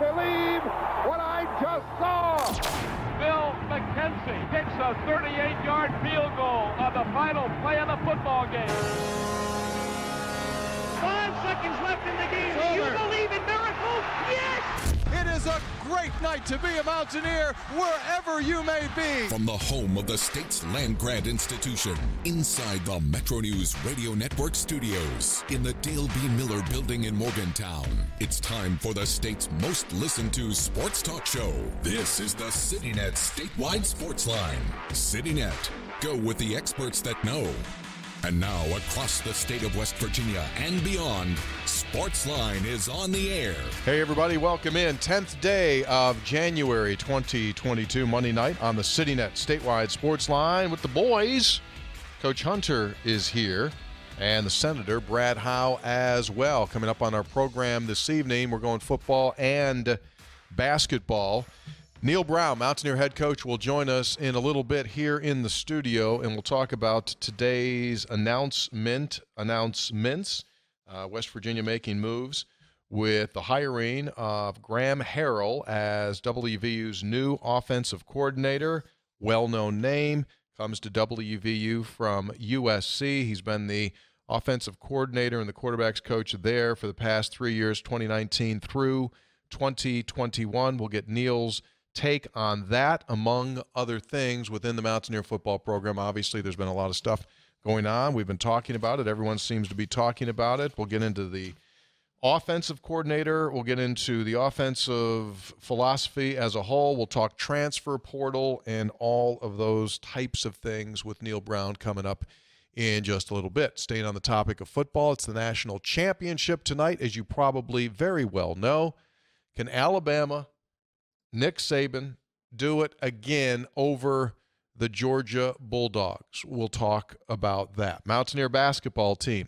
believe what I just saw. Bill McKenzie kicks a 38-yard field goal on the final play of the football game. 5 seconds left in the game. Do you believe in miracles? Yes! It is a great night to be a Mountaineer wherever you may be. From the home of the state's land-grant institution, inside the Metro News Radio Network studios, in the Dale B. Miller Building in Morgantown, it's time for the state's most listened-to sports talk show. This is the CityNet Statewide Sportsline. CityNet, go with the experts that know. And now, across the state of West Virginia and beyond, Sportsline is on the air. Hey, everybody, welcome in. 10th day of January 2022, Monday night on the CityNet Statewide Sportsline with the boys. Coach Hunter is here, and the Senator, Brad Howe, as well. Coming up on our program this evening, we're going football and basketball. Neal Brown, Mountaineer head coach, will join us in a little bit here in the studio, and we'll talk about today's announcements. West Virginia making moves with the hiring of Graham Harrell as WVU's new offensive coordinator. Well-known name, comes to WVU from USC. He's been the offensive coordinator and the quarterback's coach there for the past 3 years, 2019 through 2021. We'll get Neal's take on that, among other things, within the Mountaineer football program. Obviously, there's been a lot of stuff going on. We've been talking about it. Everyone seems to be talking about it. We'll get into the offensive coordinator. We'll get into the offensive philosophy as a whole. We'll talk transfer portal and all of those types of things with Neal Brown coming up in just a little bit. Staying on the topic of football, it's the national championship tonight, as you probably very well know. Can Alabama, Nick Saban, do it again over the Georgia Bulldogs? We'll talk about that. Mountaineer basketball team,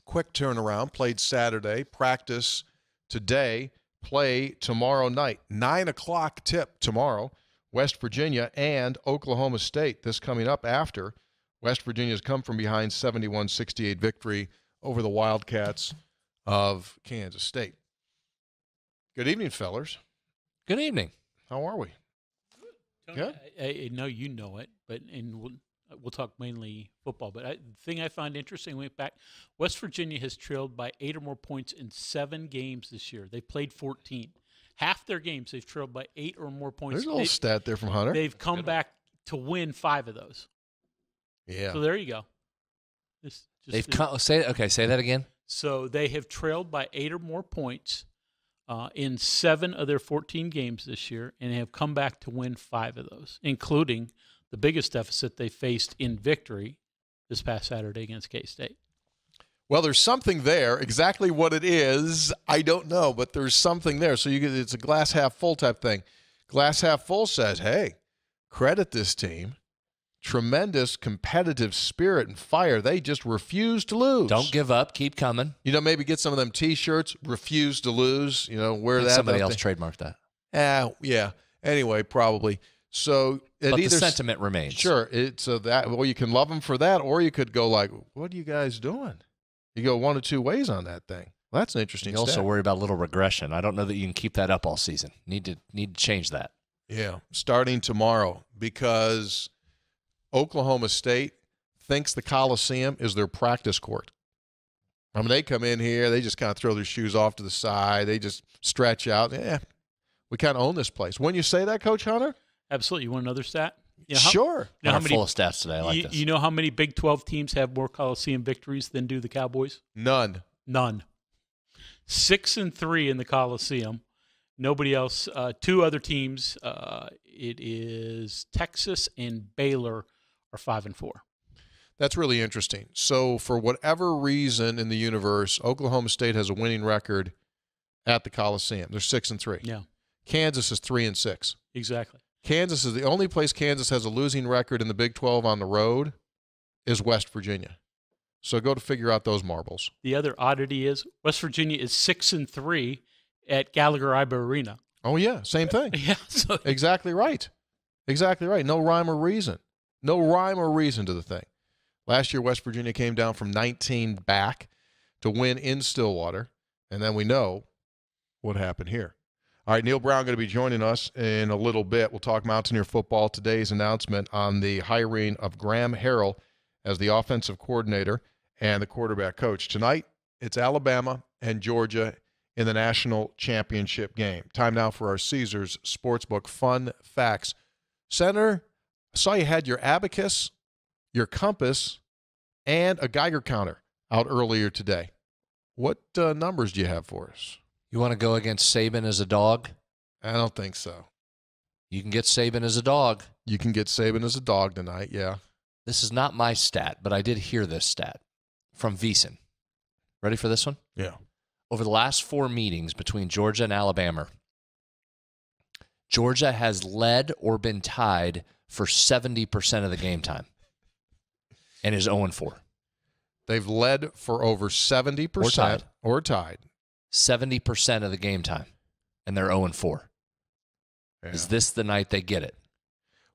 quick turnaround, played Saturday, practice today, play tomorrow night. 9 o'clock tip tomorrow, West Virginia and Oklahoma State. This coming up after West Virginia's come from behind 71-68 victory over the Wildcats of Kansas State. Good evening, fellers. Good evening. How are we? Tony, good. I know you know it, but we'll talk mainly football. But the thing I find interesting, went back, West Virginia has trailed by 8 or more points in 7 games this year. They played 14. Half their games they've trailed by 8 or more points. There's a little stat there from Hunter. They've come back to win 5 of those. Yeah. So there you go. Say that again. So they have trailed by 8 or more points in 7 of their 14 games this year, and have come back to win 5 of those, including the biggest deficit they faced in victory this past Saturday against K-State. Well, there's something there. Exactly what it is, I don't know, but there's something there. So it's a glass half full type thing. Glass half full says, hey, credit this team. Tremendous competitive spirit and fire. They just refuse to lose. Don't give up. Keep coming. Maybe get some of them T-shirts, refuse to lose, wear that. Somebody else trademarked that. Yeah. Anyway, probably. So but the sentiment remains. Sure. You can love them for that, or you could go like, what are you guys doing? You go one of two ways on that thing. Well, that's an interesting You also worry about a little regression. I don't know that you can keep that up all season. Need to change that. Yeah, starting tomorrow, because Oklahoma State thinks the Coliseum is their practice court. I mean, they come in here, they just kind of throw their shoes off to the side. They just stretch out. Yeah, we kind of own this place. When you say that, Coach Hunter? Absolutely. You want another stat? Sure. I'm full of stats today. I like this. You know how many Big 12 teams have more Coliseum victories than do the Cowboys? None. 6-3 in the Coliseum. Nobody else. 2 other teams. It is Texas and Baylor are 5-4. That's really interesting. So for whatever reason in the universe, Oklahoma State has a winning record at the Coliseum. They're 6-3. Yeah. Kansas is 3-6. Exactly. Kansas is the only place Kansas has a losing record in the Big 12 on the road is West Virginia. So go to figure out those marbles. The other oddity is West Virginia is 6-3 at Gallagher-Iba Arena. Oh, yeah, same thing. Yeah. So Exactly right. No rhyme or reason. No rhyme or reason to the thing. Last year, West Virginia came down from 19 back to win in Stillwater, and then we know what happened here. All right, Neal Brown going to be joining us in a little bit. We'll talk Mountaineer football. Today's announcement on the hiring of Graham Harrell as the offensive coordinator and the quarterback coach. Tonight, it's Alabama and Georgia in the national championship game. Time now for our Caesars Sportsbook Fun Facts. Senator, I saw you had your abacus, your compass, and a Geiger counter out earlier today. What numbers do you have for us? You want to go against Saban as a dog? I don't think so. You can get Saban as a dog. You can get Saban as a dog tonight, yeah. This is not my stat, but I did hear this stat from VEASAN. Ready for this one? Yeah. Over the last 4 meetings between Georgia and Alabama, Georgia has led or been tied for 70% of the game time and is 0-4. They've led for over 70% or tied. 70% of the game time, and they're 0-4. Yeah. Is this the night they get it?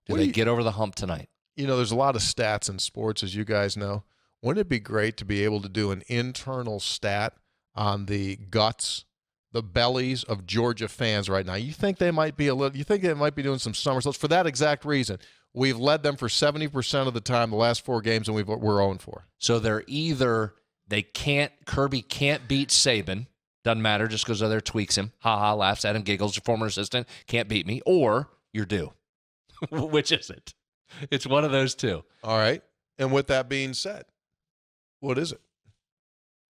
Do they get over the hump tonight? You know, there's a lot of stats in sports, as you guys know. Wouldn't it be great to be able to do an internal stat on the guts, the bellies of Georgia fans right now? You think they might be doing some somersaults for that exact reason? We've led them for 70% of the time the last 4 games, and we're 0-4. So they're either Kirby can't beat Saban. Doesn't matter, just goes over there, tweaks him, ha-ha, laughs at him, giggles, your former assistant, can't beat me, or you're due. Which is it? It's one of those two. All right. And with that being said, what is it?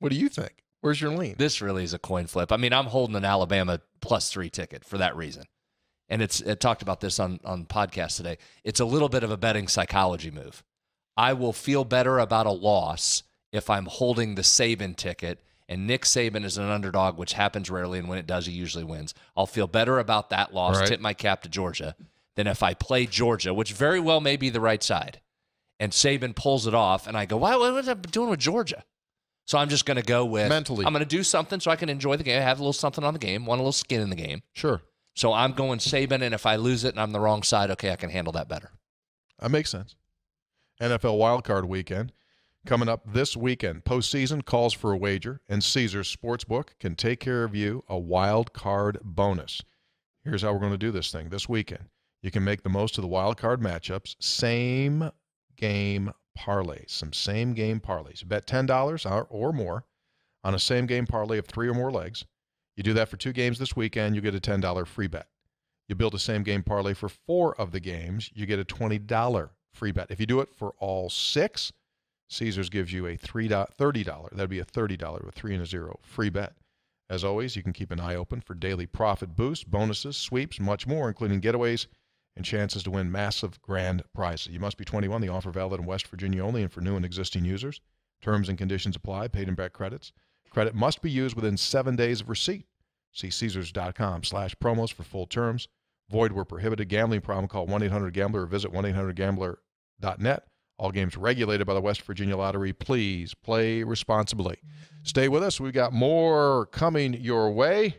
What do you think? Where's your lean? This really is a coin flip. I mean, I'm holding an Alabama +3 ticket for that reason. And it talked about this on podcast today. It's a little bit of a betting psychology move. I will feel better about a loss if I'm holding the Saban ticket, and Nick Saban is an underdog, which happens rarely, and when it does, he usually wins. I'll feel better about that loss, right, tip my cap to Georgia, than if I play Georgia, which very well may be the right side, and Saban pulls it off, and I go, what was I doing with Georgia? So I'm just going to go with, mentally, I'm going to do something so I can enjoy the game, have a little something on the game, want a little skin in the game. Sure. So I'm going Saban, and if I lose it and I'm the wrong side, okay, I can handle that better. That makes sense. NFL wildcard weekend coming up this weekend. Postseason calls for a wager, and Caesars Sportsbook can take care of you a wild card bonus. Here's how we're going to do this thing this weekend. You can make the most of the wild card matchups, same game parlays, some same game parlays. You bet $10 or more on a same game parlay of 3 or more legs. You do that for 2 games this weekend, you get a $10 free bet. You build a same game parlay for 4 of the games, you get a $20 free bet. If you do it for all 6, Caesars gives you a $30. That'd be a $30 with 3 and a 0 free bet. As always, you can keep an eye open for daily profit boosts, bonuses, sweeps, much more, including getaways and chances to win massive grand prizes. You must be 21. The offer valid in West Virginia only and for new and existing users. Terms and conditions apply. Paid and back credits. Credit must be used within 7 days of receipt. See Caesars.com/promos for full terms. Void where prohibited. Gambling problem, call 1-800-GAMBLER or visit 1-800-GAMBLER.net. All games regulated by the West Virginia Lottery. Please play responsibly. Stay with us. We've got more coming your way.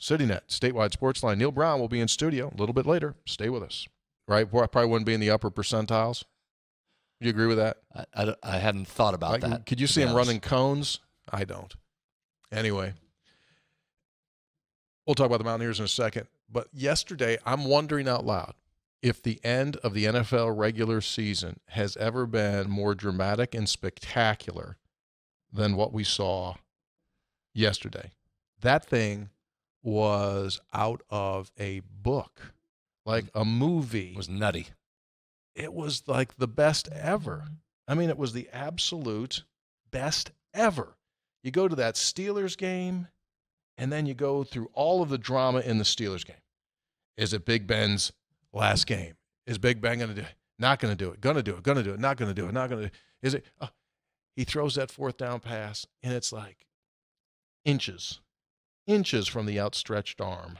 CityNet, Statewide Sportsline. Neal Brown will be in studio a little bit later. Stay with us. Right? Probably wouldn't be in the upper percentiles. Do you agree with that? I hadn't thought about that. Could you see him running cones? I don't. Anyway, we'll talk about the Mountaineers in a second. But yesterday, I'm wondering out loud if the end of the NFL regular season has ever been more dramatic and spectacular than what we saw yesterday. That thing was out of a book, like a movie. It was nutty. It was like the best ever. I mean, it was the absolute best ever. You go to that Steelers game, and then you go through all of the drama in the Steelers game. Is it Big Ben's last game? Is Big Ben going to do it? Not going to do it. Going to do it. Going to do it. Not going to do it. Not going to do it. Is it? He throws that 4th down pass, and it's like inches from the outstretched arm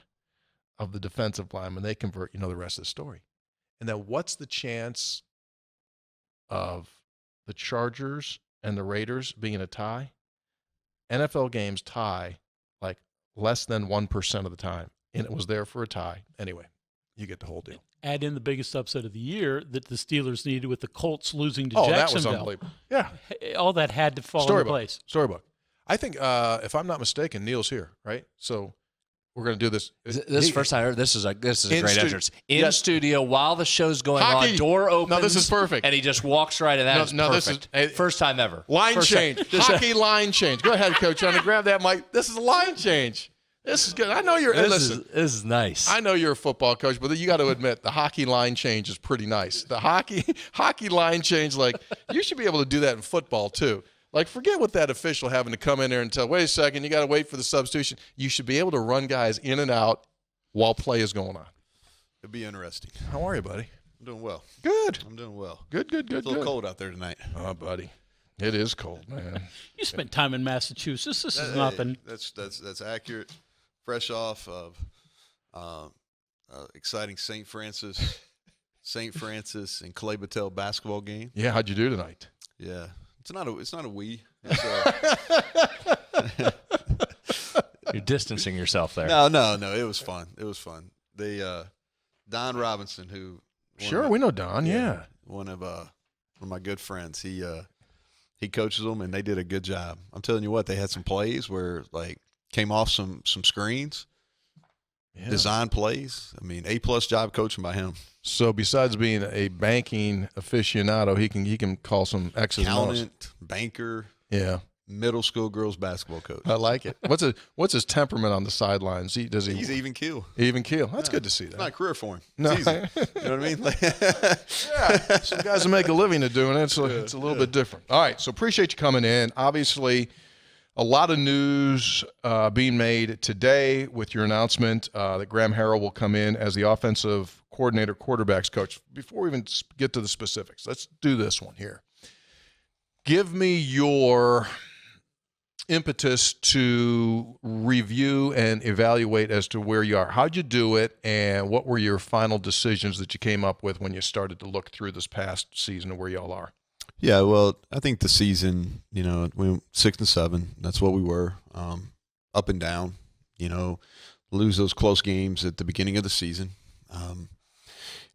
of the defensive lineman. They convert, the rest of the story. And then what's the chance of the Chargers and the Raiders being a tie? NFL games tie like less than 1% of the time, and it was there for a tie. Anyway, you get the whole deal. Add in the biggest upset of the year that the Steelers needed with the Colts losing to Jacksonville. Jacksonville. That was unbelievable. Yeah. All that had to fall into place. Storybook. I think, if I'm not mistaken, Neal's here, right? So We're going to do this. This is the first time I heard. This is a great entrance. In Yes. studio while the show's going Hockey. on, door opens. No, this is perfect. And he just walks right in. That is perfect. This is first time ever. Line First change. time. Hockey line change. Go ahead, Coach. Trying to grab that mic. This is a line change. This is good. I know you're. This is nice. I know you're a football coach, but you got to admit the hockey line change is pretty nice. The hockey line change, like you should be able to do that in football too. Like, forget what that official having to come in there and tell, wait a second, you got to wait for the substitution. You should be able to run guys in and out while play is going on. It'd be interesting. How are you, buddy? I'm doing well. Good. I'm doing well. Good. It's a little cold out there tonight. Oh, buddy. It is cold, man. You spent time in Massachusetts. This is nothing. That's accurate. Fresh off of exciting St. Francis and Clay Battelle basketball game. Yeah, how'd you do tonight? Yeah. It's not a we. You're distancing yourself there. No. It was fun. They Don Robinson, who we know Don. Yeah, one of my good friends. He coaches them, and they did a good job. I'm telling you what, they had some plays where like came off some screens, design plays. I mean, A+ job coaching by him. So besides being a banking aficionado, he can call some X's and O's. Accountant, banker, middle school girls basketball coach. I like it. What's his temperament on the sidelines? He's even keel. Even keel. That's good to see that. It's not a career for him. No. It's easy. You know what I mean? Some guys that make a living at doing it, so it's a little bit different. All right, so appreciate you coming in. Obviously, a lot of news being made today with your announcement that Graham Harrell will come in as the offensive coordinator, quarterbacks coach. Before we even get to the specifics, let's do this one here. Give me your impetus to review and evaluate as to where you are. How'd you do it, and what were your final decisions that you came up with when you started to look through this past season of where y'all are? Yeah, well, I think the season, we went 6-7. That's what we were, up and down. Lose those close games at the beginning of the season.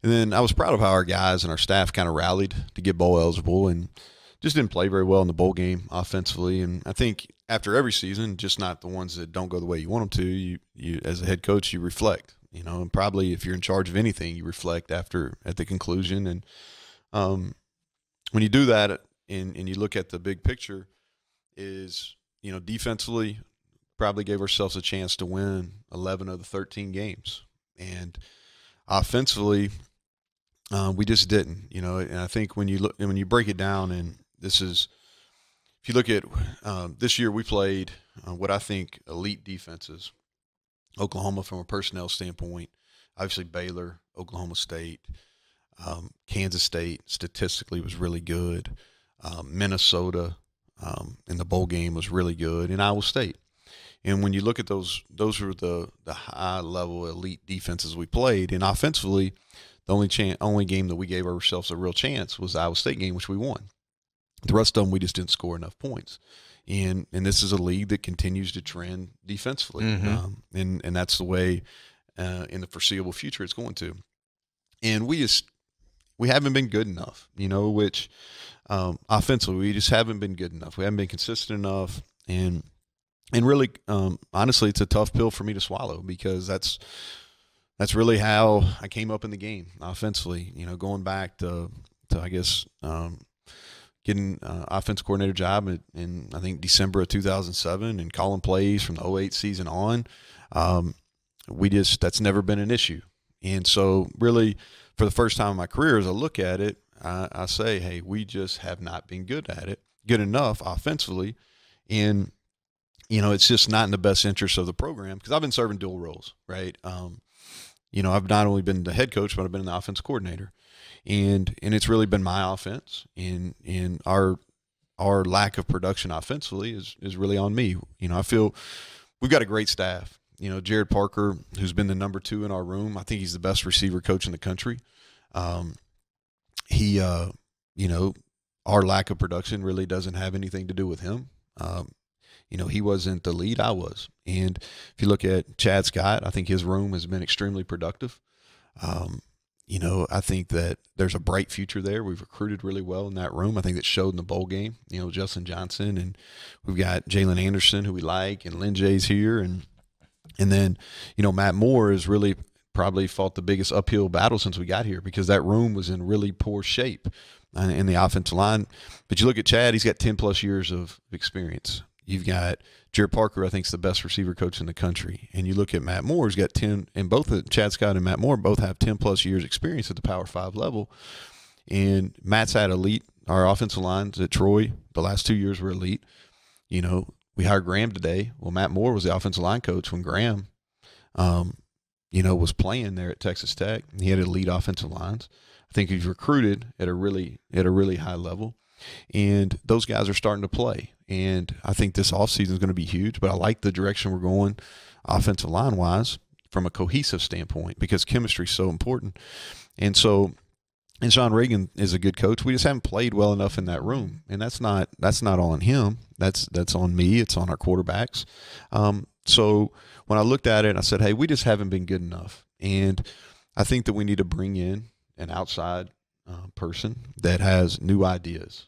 And then I was proud of how our guys and our staff kind of rallied to get bowl eligible and just didn't play very well in the bowl game offensively. And I think after every season, just not the ones that don't go the way you want them to, you as a head coach, you reflect, and probably if you're in charge of anything, you reflect at the conclusion. And when you do that and you look at the big picture is, defensively probably gave ourselves a chance to win 11 of the 13 games. And offensively, we just didn't, and I think when you break it down, and this is, if you look at this year, we played what I think elite defenses. Oklahoma from a personnel standpoint, obviously Baylor, Oklahoma State, Kansas State statistically was really good. Minnesota in the bowl game was really good, and Iowa State. And when you look at those were the high-level elite defenses we played. And offensively, the only game that we gave ourselves a real chance was the Iowa State game, which we won. The rest of them, we just didn't score enough points. And this is a league that continues to trend defensively. Mm-hmm. And that's the way in the foreseeable future it's going to. And we haven't been good enough, which offensively we just haven't been good enough. We haven't been consistent enough. And really, honestly, it's a tough pill for me to swallow because that's really how I came up in the game offensively. Going back to I guess getting offensive coordinator job in I think December of 2007 and calling plays from the 2008 season on. That's never been an issue. And so really, for the first time in my career, as I look at it, I say, hey, we just have not been good enough offensively, and it's just not in the best interest of the program because I've been serving dual roles, right? I've not only been the head coach, but I've been the offensive coordinator, and it's really been my offense, and our lack of production offensively is really on me. I feel we've got a great staff. Jared Parker, who's been the number 2 in our room, I think he's the best receiver coach in the country. Our lack of production really doesn't have anything to do with him. He wasn't the lead, I was. And if you look at Chad Scott, I think his room has been extremely productive. I think that there's a bright future there. We've recruited really well in that room. I think that showed in the bowl game, Justin Johnson, and we've got Jalen Anderson, who we like, and Lynn Jay's here. And And then, Matt Moore has really probably fought the biggest uphill battle since we got here because that room was in really poor shape in the offensive line. But you look at Chad, he's got 10-plus years of experience. You've got Jared Parker, I think, is the best receiver coach in the country. And you look at Matt Moore, he's got 10, and both Chad Scott and Matt Moore both have 10-plus years experience at the Power 5 level. And Matt's had elite. Our offensive lines at Troy, the last 2 years were elite. We hired Graham today. Well, Matt Moore was the offensive line coach when Graham, was playing there at Texas Tech. He had elite offensive lines. I think he's recruited at a really high level. And those guys are starting to play. And I think this offseason is going to be huge, but I like the direction we're going offensive line-wise from a cohesive standpoint because chemistry is so important. And Sean Reagan is a good coach. We just haven't played well enough in that room, and that's not on him. That's on me. It's on our quarterbacks. So when I looked at it, I said, hey, we just haven't been good enough. And I think that we need to bring in an outside person that has new ideas,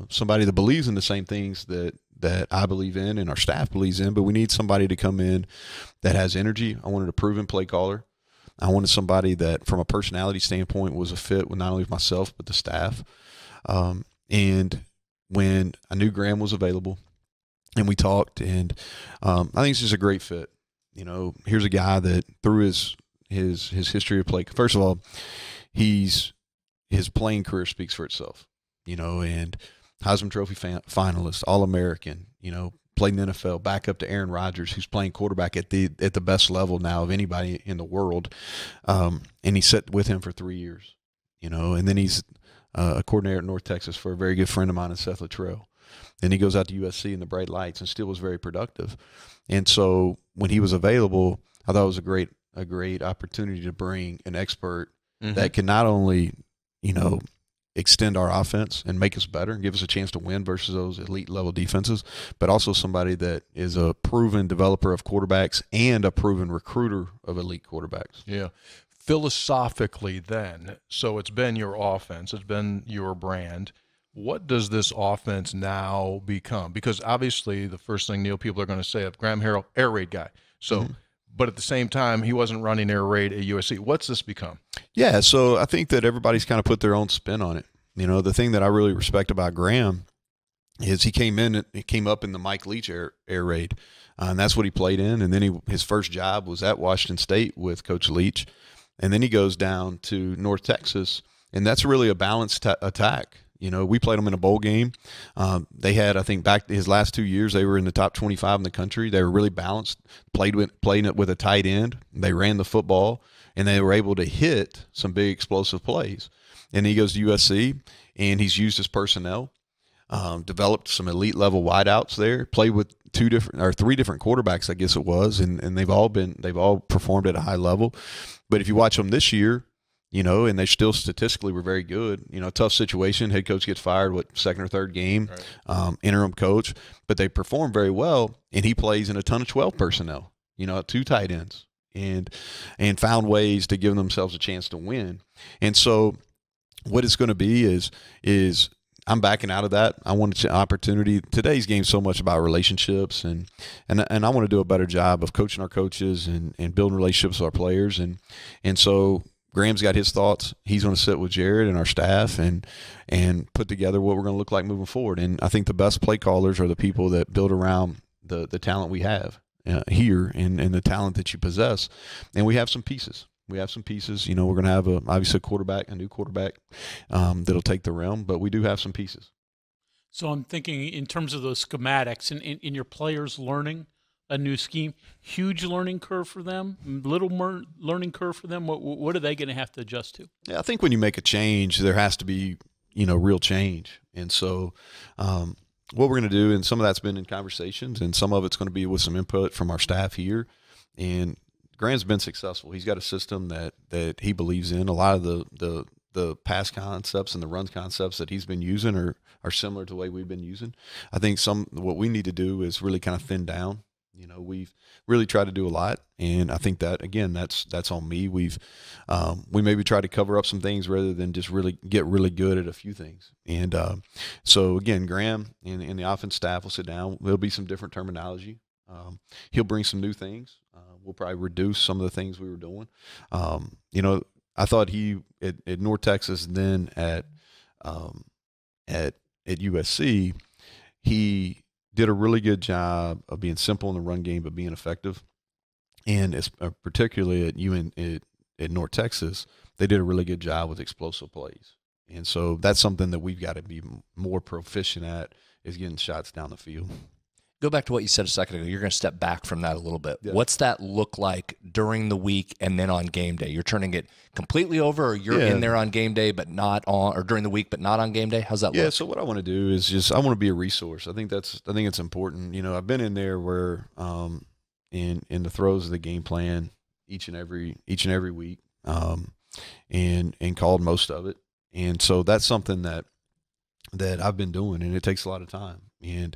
somebody that believes in the same things that I believe in and our staff believes in, but we need somebody to come in that has energy. I wanted a proven play caller. I wanted somebody that, from a personality standpoint, was a fit with not only myself but the staff. And when I knew Graham was available, and we talked, and I think it's just a great fit. Here's a guy that through his history of play. First of all, his playing career speaks for itself. And Heisman Trophy finalist, All-American. Played in the NFL, back up to Aaron Rodgers, who's playing quarterback at the best level now of anybody in the world. And he sat with him for 3 years, and then he's a coordinator at North Texas for a very good friend of mine, Seth Luttrell. Then he goes out to USC in the bright lights and still was very productive. And so when he was available, I thought it was a great opportunity to bring an expert that can not only, extend our offense and make us better and give us a chance to win versus those elite level defenses, but also somebody that is a proven developer of quarterbacks and a proven recruiter of elite quarterbacks. Yeah. Philosophically then, so it's been your offense, it's been your brand. What does this offense now become? Because obviously the first thing, Neal, people are going to say of Graham Harrell, air raid guy. So, but at the same time, he wasn't running air raid at USC. What's this become? Yeah, so I think that everybody's kind of put their own spin on it. The thing that I really respect about Graham is he came up in the Mike Leach air raid, and that's what he played in. And then his first job was at Washington State with Coach Leach, and then he goes down to North Texas, and that's really a balanced attack. We played them in a bowl game. They had, I think, back his last 2 years, they were in the top 25 in the country. They were really balanced, played it with a tight end. They ran the football, and they were able to hit some big explosive plays. And he goes to USC, and he's used his personnel, developed some elite level wideouts there, played with 3 different quarterbacks, I guess it was, and they've all performed at a high level. But if you watch them this year, and they still statistically were very good. Tough situation. Head coach gets fired, second or third game, right. Interim coach. But they perform very well, and he plays in a ton of 12 personnel, 2 tight ends, and found ways to give themselves a chance to win. And so what it's going to be is I'm backing out of that. I want an opportunity. Today's game is so much about relationships, and I want to do a better job of coaching our coaches and building relationships with our players. And so Graham's got his thoughts. He's going to sit with Jared and our staff and put together what we're going to look like moving forward. And I think the best play callers are the people that build around the talent we have here and the talent that you possess. And we have some pieces. We're going to have obviously a new quarterback that'll take the realm, but we do have some pieces. So I'm thinking in terms of those schematics and in your players learning a new scheme, huge learning curve for them, little more learning curve for them. What are they going to have to adjust to? Yeah, I think when you make a change, there has to be, real change. And so what we're going to do, and some of that's been in conversations, and some of it's going to be with some input from our staff here. And Graham's been successful. He's got a system that he believes in. A lot of the pass concepts and the runs concepts that he's been using are similar to the way we've been using. I think what we need to do is really kind of thin down. We've really tried to do a lot, and I think that, again, that's on me. We maybe try to cover up some things rather than just really get really good at a few things. And so, again, Graham and the offense staff will sit down. There'll be some different terminology. He'll bring some new things. we'll probably reduce some of the things we were doing. I thought he at North Texas and then at USC, he did a really good job of being simple in the run game but being effective. And particularly at North Texas, they did a really good job with explosive plays. And so that's something that we've got to be more proficient at, is getting shots down the field. Go back to what you said a second ago. You're going to step back from that a little bit. Yeah. What's that look like during the week and then on game day? You're turning it completely over, or you're in there on game day but not on, or during the week but not on game day? How's that look? Yeah, so what I want to do is I want to be a resource. I think it's important. I've been in there where in the throes of the game plan each and every week, and called most of it. And so that's something that I've been doing, and it takes a lot of time. And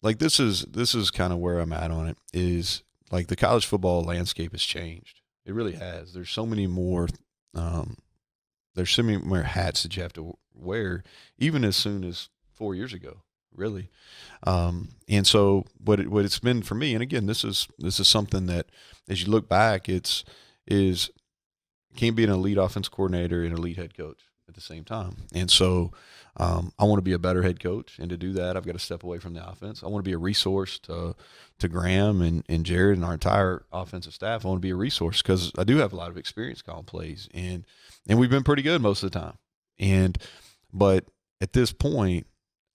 like this is kind of where I'm at on it, is like the college football landscape has changed. It really has. There's so many more hats that you have to wear, even as soon as 4 years ago, really. And so what it's been for me, and again, this is something that as you look back, is can't be an elite offense coordinator and elite head coach at the same time. And so I want to be a better head coach, and to do that, I've got to step away from the offense. I want to be a resource to Graham and Jared and our entire offensive staff. I want to be a resource because I do have a lot of experience calling plays, and we've been pretty good most of the time. But at this point,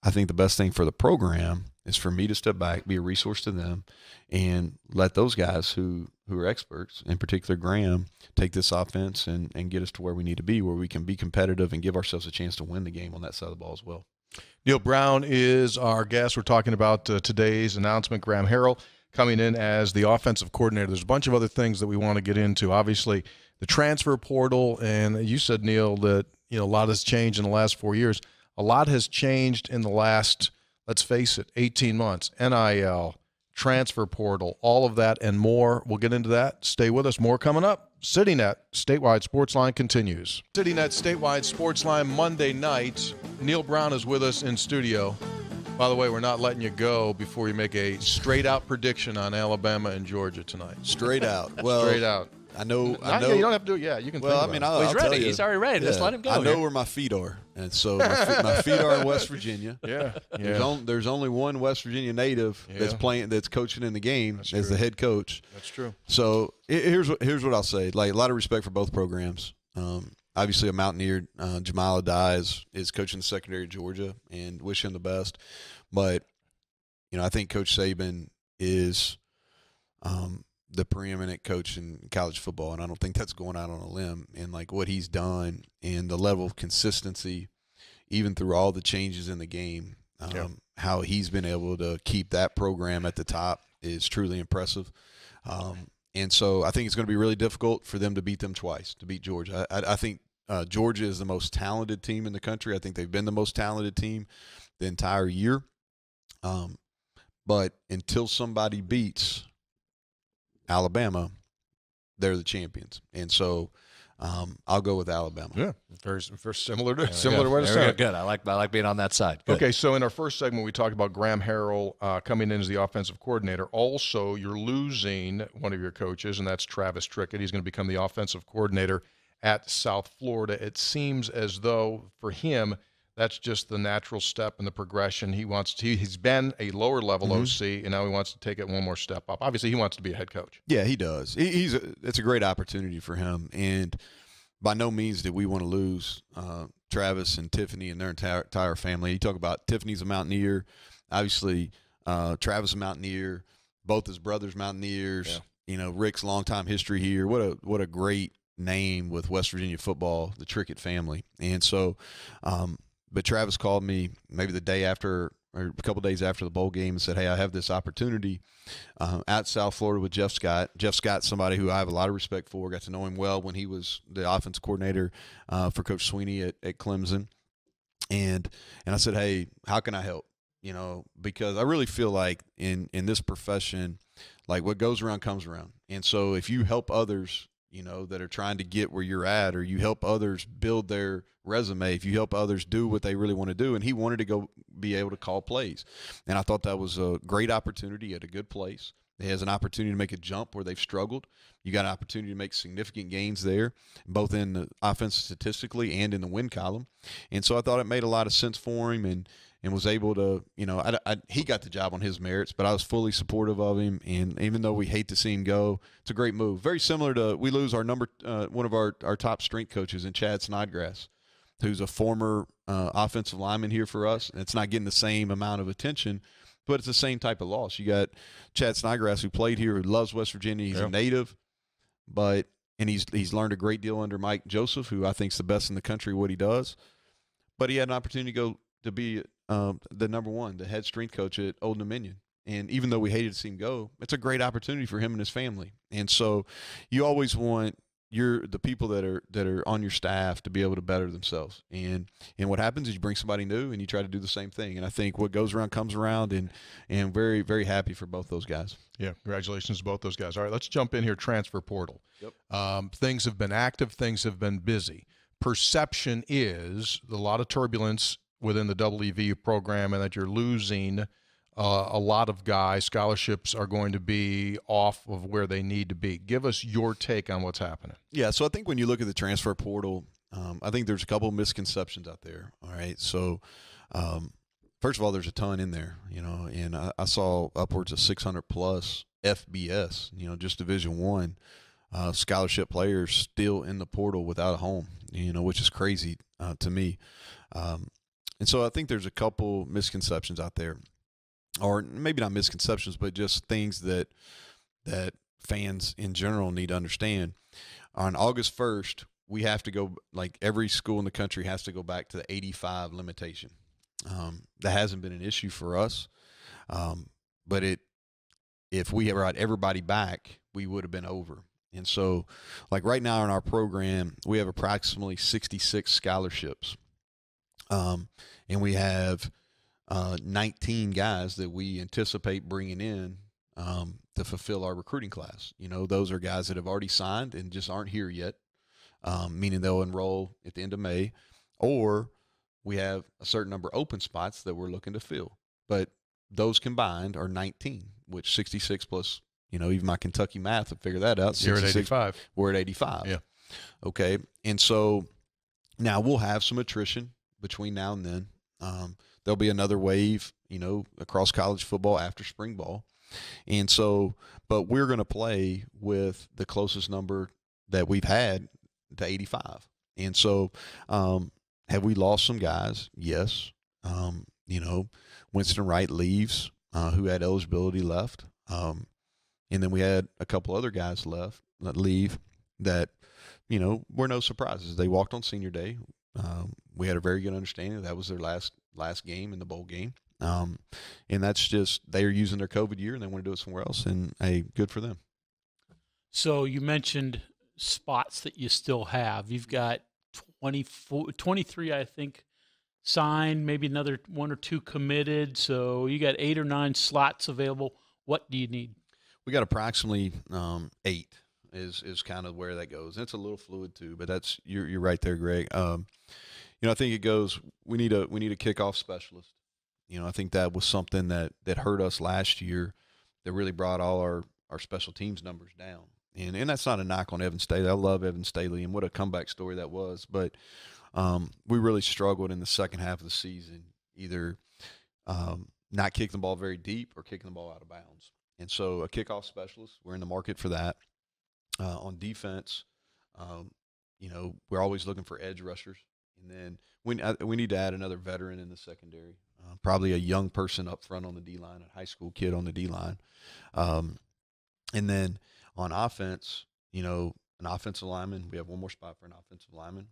I think the best thing for the program is for me to step back, be a resource to them, and let those guys who are experts, in particular Graham, take this offense and get us to where we need to be, where we can be competitive and give ourselves a chance to win the game on that side of the ball as well. Neal Brown is our guest. We're talking about today's announcement. Graham Harrell coming in as the offensive coordinator. There's a bunch of other things that we want to get into. Obviously, the transfer portal, and you said, Neal, that a lot has changed in the last 4 years. A lot has changed in the last, let's face it, 18 months. NIL, transfer portal, all of that and more. We'll get into that. Stay with us. More coming up. CityNet Statewide Sportsline continues. CityNet Statewide Sportsline Monday night. Neal Brown is with us in studio. By the way, we're not letting you go before you make a straight-out prediction on Alabama and Georgia tonight. Straight out. Well, straight out. I know. You don't have to do it yet. You can. Well, think I'll he's ready. tell you. He's already ready. Yeah, Just let him go. I know where my feet are, and so my feet are in West Virginia. Yeah. There's only one West Virginia native that's coaching in the game as the head coach. That's true. So here's what I'll say. Like, a lot of respect for both programs. Obviously, a Mountaineer, Jamal Adai is coaching the secondary of Georgia, and wish him the best. But I think Coach Saban is the preeminent coach in college football, and I don't think that's going out on a limb. And like what he's done and the level of consistency, even through all the changes in the game, how he's been able to keep that program at the top is truly impressive. And so I think it's going to be really difficult for them to beat them twice, to beat Georgia. I think Georgia is the most talented team in the country. I think they've been the most talented team the entire year. But until somebody beats Alabama, they're the champions. And so I'll go with Alabama. Yeah, very similar to where to start. Good. I like being on that side. Good. Okay, so in our first segment, we talked about Graham Harrell coming in as the offensive coordinator. Also, you're losing one of your coaches, and that's Travis Trickett. He's going to become the offensive coordinator at South Florida. It seems as though for him, that's just the natural step in the progression. He's been a lower level OC, and now he wants to take it one more step up. Obviously, he wants to be a head coach. Yeah, he does. It's a great opportunity for him, and by no means did we want to lose Travis and Tiffany and their entire family. You talk about Tiffany's a Mountaineer, obviously Travis a Mountaineer, both his brothers Mountaineers. Yeah. Rick's longtime history here. What a great name with West Virginia football, the Trickett family, and so. But Travis called me maybe the day after or a couple days after the bowl game and said, hey, I have this opportunity at South Florida with Jeff Scott. Jeff Scott's somebody who I have a lot of respect for. Got to know him well when he was the offensive coordinator for Coach Sweeney at Clemson. And I said, hey, how can I help? Because I really feel like in this profession, like what goes around comes around. And so if you help others that are trying to get where you're at, or you help others build their resume, if you help others do what they really want to do, and he wanted to go be able to call plays. And I thought that was a great opportunity at a good place. He has an opportunity to make a jump where they've struggled. You got an opportunity to make significant gains there, both in the offense statistically and in the win column. And so I thought it made a lot of sense for him, and was able to, he got the job on his merits, but I was fully supportive of him. And even though we hate to see him go, it's a great move. Very similar to, we lose our one of our top strength coaches in Chad Snodgrass, who's a former offensive lineman here for us. And it's not getting the same amount of attention, but it's the same type of loss. You got Chad Snygrass, who played here, who loves West Virginia. He's a native, and he's learned a great deal under Mike Joseph, who I think is the best in the country what he does. But he had an opportunity to go to be the number one, the head strength coach at Old Dominion. And even though we hated to see him go, it's a great opportunity for him and his family. And so you always want the people that are on your staff to be able to better themselves. And what happens is you bring somebody new and you try to do the same thing. And I think what goes around comes around, and very, very happy for both those guys. Yeah, congratulations to both those guys. All right, let's jump in here, transfer portal. Yep. Things have been active, things have been busy. Perception is a lot of turbulence within the WVU program, and that you're losing a lot of guys. Scholarships are going to be off of where they need to be. Give us your take on what's happening. Yeah, so I think when you look at the transfer portal, I think there's a couple of misconceptions out there. All right, so first of all, there's a ton in there, and I saw upwards of 600 plus FBS, just Division I scholarship players still in the portal without a home, which is crazy to me. And so I think there's a couple misconceptions out there, or maybe not misconceptions, but just things that fans in general need to understand. On August 1st, we have to go, like every school in the country has to go back to the 85 limitation. That hasn't been an issue for us, but if we had brought everybody back, we would have been over. And so, like right now in our program, we have approximately 66 scholarships. And we have 19 guys that we anticipate bringing in to fulfill our recruiting class. Those are guys that have already signed and just aren't here yet, meaning they'll enroll at the end of May, or we have a certain number of open spots that we're looking to fill. But those combined are 19, which 66 plus, even my Kentucky math will figure that out. You're at 85. We're at 85. Yeah. Okay. And so now we'll have some attrition between now and then. There'll be another wave, across college football after spring ball. And so, but we're going to play with the closest number that we've had to 85. And so, have we lost some guys? Yes. Winston Wright leaves, who had eligibility left. And then we had a couple other guys leave that, were no surprises. They walked on senior day. We had a very good understanding that was their last game in the bowl game. And that's just, they are using their COVID year and they want to do it somewhere else, and hey, good for them. So you mentioned spots that you still have. You've got 23, I think, signed, maybe another one or two committed. So you got 8 or 9 slots available. What do you need? We got approximately 8 is kind of where that goes. And it's a little fluid too, but that's, you're right there, Greg. I think it goes, we need a kickoff specialist. I think that was something that hurt us last year, that really brought all our special teams numbers down. And that's not a knock on Evan Staley. I love Evan Staley, and what a comeback story that was. But we really struggled in the second half of the season, either not kicking the ball very deep or kicking the ball out of bounds. And so a kickoff specialist, we're in the market for that. On defense, we're always looking for edge rushers. And then we need to add another veteran in the secondary, probably a young person up front on the D-line, a high school kid on the D-line. And then on offense, an offensive lineman, we have one more spot for an offensive lineman.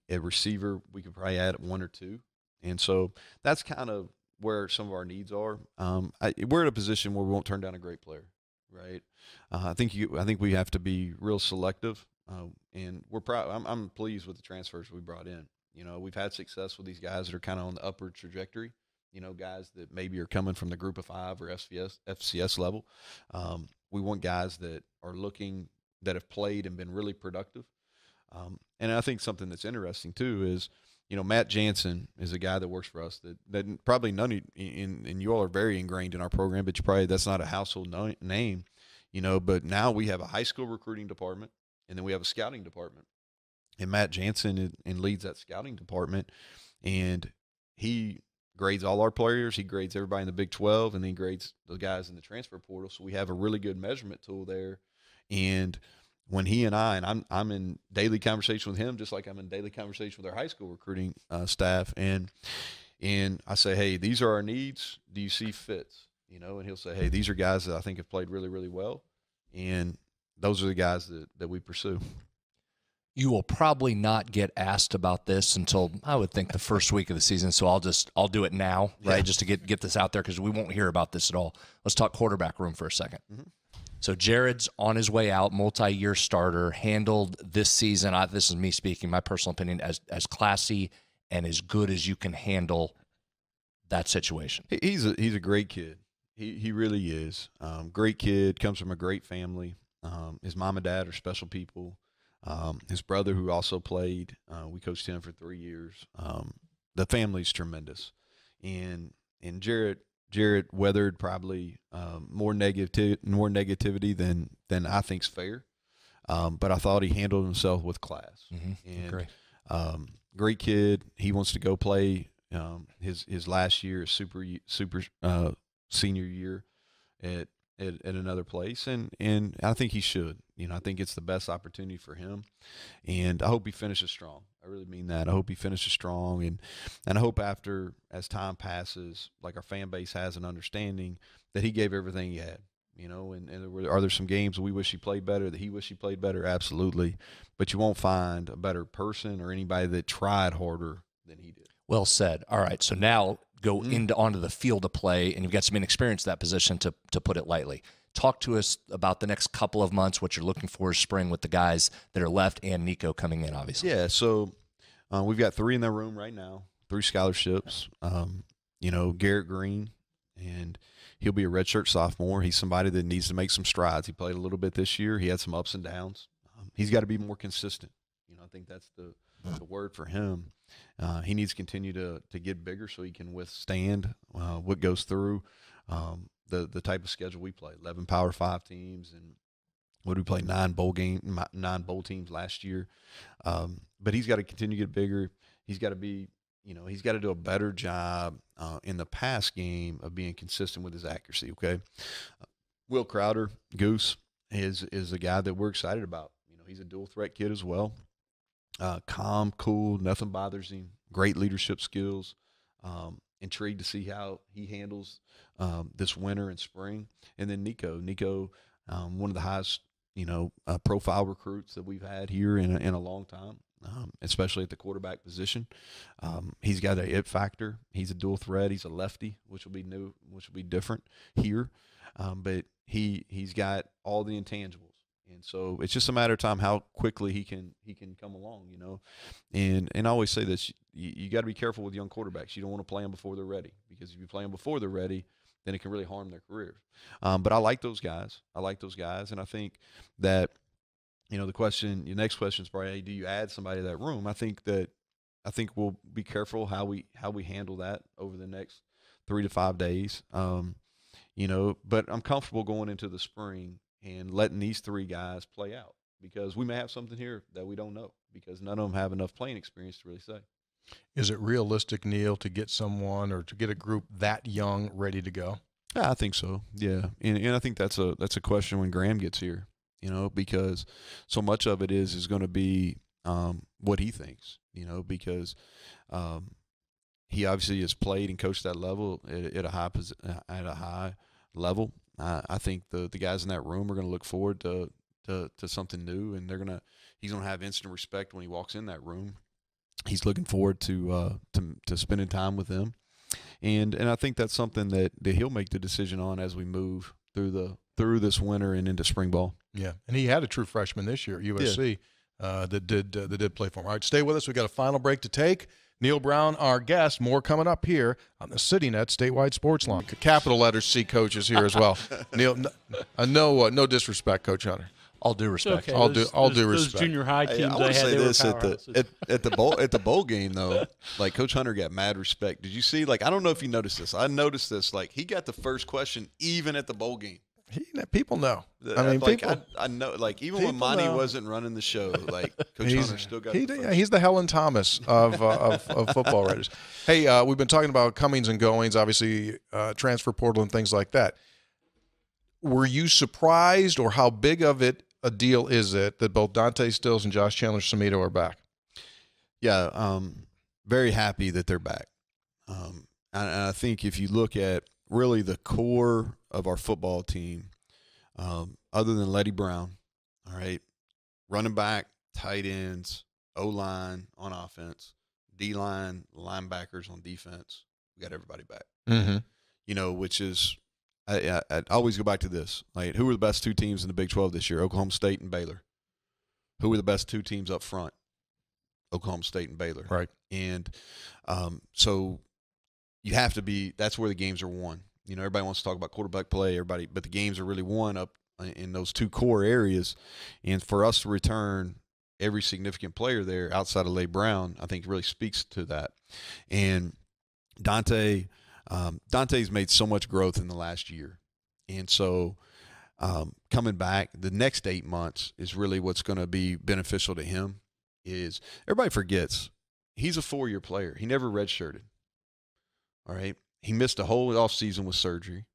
A receiver, we could probably add 1 or 2. And so that's kind of where some of our needs are. We're in a position where we won't turn down a great player, right? I think we have to be real selective, and we're proud. I'm pleased with the transfers we brought in. We've had success with these guys that are kind of on the upward trajectory. Guys that maybe are coming from the Group of 5 or FCS level. We want guys that are that have played and been really productive. And I think something that's interesting too is Matt Jansen is a guy that works for us that probably none of you, and you all are very ingrained in our program, but that's not a household name, but now we have a high school recruiting department, and then we have a scouting department. And Matt Jansen leads that scouting department, and he grades all our players. He grades everybody in the Big 12, and then he grades the guys in the transfer portal. So we have a really good measurement tool there. And when he and I'm in daily conversation with him, just like I'm in daily conversation with our high school recruiting staff, and I say, hey, these are our needs. Do you see fits? And he'll say, hey, these are guys that I think have played really, really well, and those are the guys that we pursue. You will probably not get asked about this until, I would think, the first week of the season, so I'll do it now, right, just to get this out there, because we won't hear about this at all. Let's talk quarterback room for a second. Mm-hmm. So Jared's on his way out, multi-year starter, handled this season, this is me speaking, my personal opinion, as classy and as good as you can handle that situation. He's a great kid. He really is. Great kid, comes from a great family. His mom and dad are special people. His brother, who also played, we coached him for 3 years. The family's tremendous, and Jared weathered probably more negativity than I think's fair. But I thought he handled himself with class. Mm-hmm. And great kid. He wants to go play his last year, his super senior year at another place, and I think he should. I think it's the best opportunity for him, and I hope he finishes strong. I really mean that. I hope he finishes strong, and I hope as time passes, like our fan base has an understanding that he gave everything he had. And are there some games we wish he played better, that he wish he played better? Absolutely, but you won't find a better person or anybody that tried harder than he did. Well said. All right, so now go onto the field of play, and you've got some inexperience in that position, to put it lightly. Talk to us about the next couple of months, what you're looking for is spring with the guys that are left and Nico coming in, obviously. Yeah, so we've got 3 in that room right now, 3 scholarships. Garrett Green, and he'll be a redshirt sophomore. He's somebody that needs to make some strides. He played a little bit this year. He had some ups and downs. He's got to be more consistent. I think that's the word for him. He needs to continue to get bigger so he can withstand what goes through the type of schedule we play. 11 Power 5 teams, and what did we play? 9 bowl teams last year. But he's got to continue to get bigger. He's got to be, he's got to do a better job in the pass game of being consistent with his accuracy. Okay, Will Crowder, Goose, is a guy that we're excited about. He's a dual threat kid as well. Calm, cool, nothing bothers him. Great leadership skills. Intrigued to see how he handles this winter and spring. And then Nico, one of the highest, profile recruits that we've had here in a long time, especially at the quarterback position. He's got an it factor. He's a dual threat. He's a lefty, which will be new, which will be different here. But he's got all the intangibles. And so it's just a matter of time how quickly he can come along, And I always say this, you got to be careful with young quarterbacks. You don't want to play them before they're ready, because if you play them before they're ready, then it can really harm their careers. But I like those guys. And I think that, your next question is probably, hey, do you add somebody to that room? I think we'll be careful how we handle that over the next 3 to 5 days. But I'm comfortable going into the spring and letting these 3 guys play out, because we may have something here that we don't know, because none of them have enough playing experience to really say. Is it realistic, Neal, to get someone or to get a group that young ready to go? Yeah, I think so. Yeah, and I think that's a question when Graham gets here, because so much of it is going to be what he thinks, because he obviously has played and coached that level at a high level. I think the guys in that room are going to look forward to something new, and he's going to have instant respect when he walks in that room. He's looking forward to spending time with them, and I think that's something that he'll make the decision on as we move through this winter and into spring ball. Yeah, and he had a true freshman this year at USC that did play for him. All right, stay with us. We got a final break to take. Neal Brown, our guest. More coming up here on the CityNet Statewide Sportsline. Capital letters C coaches here as well. Neal, no disrespect, Coach Hunter. All due respect. Okay, All due those respect. junior high teams I want to say they were this powerhouses. at the bowl game though, like Coach Hunter got mad respect. Did you see? Like I don't know if you noticed this. I noticed this. Like he got the first question even at the bowl game. People know. I mean, like, people. I know. Like even when people Monty know. wasn't running the show, like Coach Hunter still got. The first. He's the Helen Thomas of football writers. Hey, we've been talking about comings and goings, obviously transfer portal and things like that. Were you surprised, or how big of a deal is it that both Dante Stills and Josh Chandler-Samito are back? Yeah, very happy that they're back. And I think if you look at really the core of our football team, other than Letty Brown, all right, running back, tight ends, O-line on offense, D-line, linebackers on defense, we got everybody back. Mm-hmm. You know, which is I always go back to this. Like, who were the best two teams in the Big 12 this year? Oklahoma State and Baylor. Who were the best two teams up front? Oklahoma State and Baylor. Right. And so you have to be – that's where the games are won. You know, everybody wants to talk about quarterback play, but the games are really won up in those two core areas. And for us to return every significant player there outside of Leigh Brown, I think really speaks to that. And Dante's made so much growth in the last year. And so coming back, the next 8 months is really what's going to be beneficial to him. Is everybody forgets he's a 4-year player. He never redshirted. All right. He missed a whole offseason with surgery.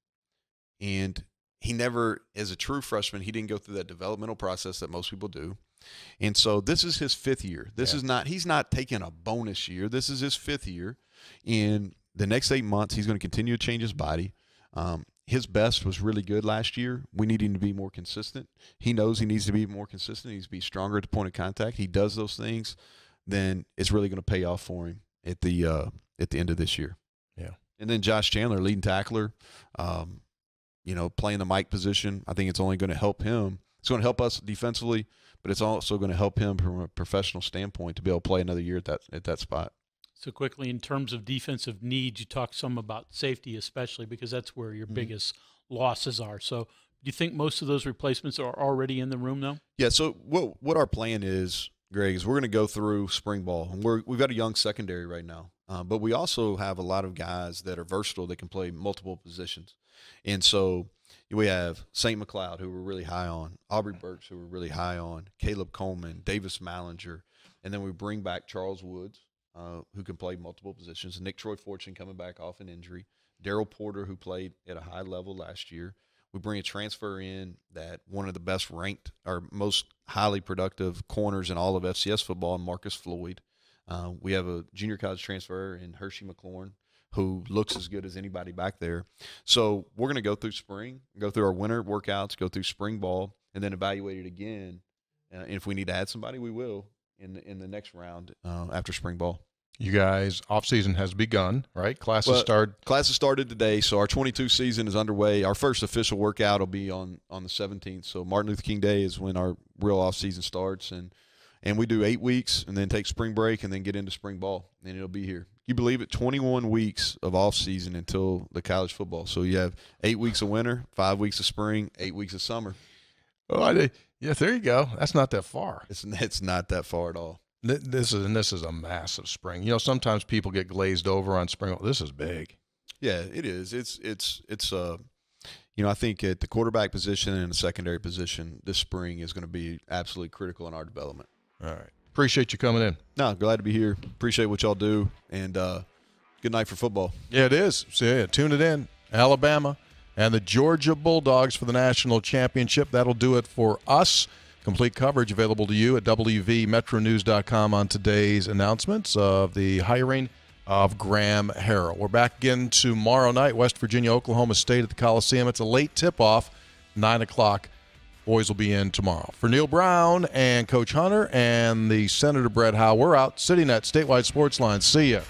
And he never, as a true freshman, he didn't go through that developmental process that most people do. And so this is his 5th year. He's not taking a bonus year. This is his 5th year. And the next 8 months, he's going to continue to change his body. His best was really good last year. We need him to be more consistent. He knows he needs to be more consistent. He needs to be stronger at the point of contact. He does those things, then it's really going to pay off for him at the end of this year. Yeah. And then Josh Chandler, leading tackler, playing the Mike position. I think it's only going to help him. It's going to help us defensively, but it's also going to help him from a professional standpoint to be able to play another year at that spot. So quickly, in terms of defensive needs, you talk some about safety, especially because that's where your biggest losses are. So do you think most of those replacements are already in the room, though? Yeah, so what our plan is, Greg, is we're going to go through spring ball. And we've got a young secondary right now, but we also have a lot of guys that are versatile that can play multiple positions. And so we have St. McLeod, who we're really high on, Aubrey Burks, who we're really high on, Caleb Coleman, Davis Mallinger, and then we bring back Charles Woods, who can play multiple positions. Nick Troy Fortune coming back off an injury. Daryl Porter, who played at a high level last year. We bring a transfer in that one of the best ranked or most highly productive corners in all of FCS football, Marcus Floyd. We have a junior college transfer in Hershey McLaurin, who looks as good as anybody back there. So we're going to go through spring, go through our winter workouts, go through spring ball, and then evaluate it again. And if we need to add somebody, we will in the next round after spring ball. You guys, off-season has begun, right? Classes started today, so our 22 season is underway. Our first official workout will be on the 17th. So Martin Luther King Day is when our real off-season starts, and we do 8 weeks and then take spring break and then get into spring ball, and it'll be here. You believe it? 21 weeks of off-season until the college football. So you have 8 weeks of winter, 5 weeks of spring, 8 weeks of summer. Oh, yeah, there you go. That's not that far. It's not that far at all. This is a massive spring. You know, sometimes people get glazed over on spring. This is big. Yeah, it is. It's I think at the quarterback position and the secondary position, this spring is going to be absolutely critical in our development. All right. Appreciate you coming in. No, glad to be here. Appreciate what y'all do, and good night for football. Yeah, it is. So, yeah, tune it in. Alabama and the Georgia Bulldogs for the national championship. That'll do it for us. Complete coverage available to you at WVMetroNews.com on today's announcements of the hiring of Graham Harrell. We're back again tomorrow night, West Virginia, Oklahoma State at the Coliseum. It's a late tip-off, 9 o'clock. Boys will be in tomorrow. For Neal Brown and Coach Hunter and the Senator Brett Howe, we're out. CityNet, Statewide Sportsline. See ya.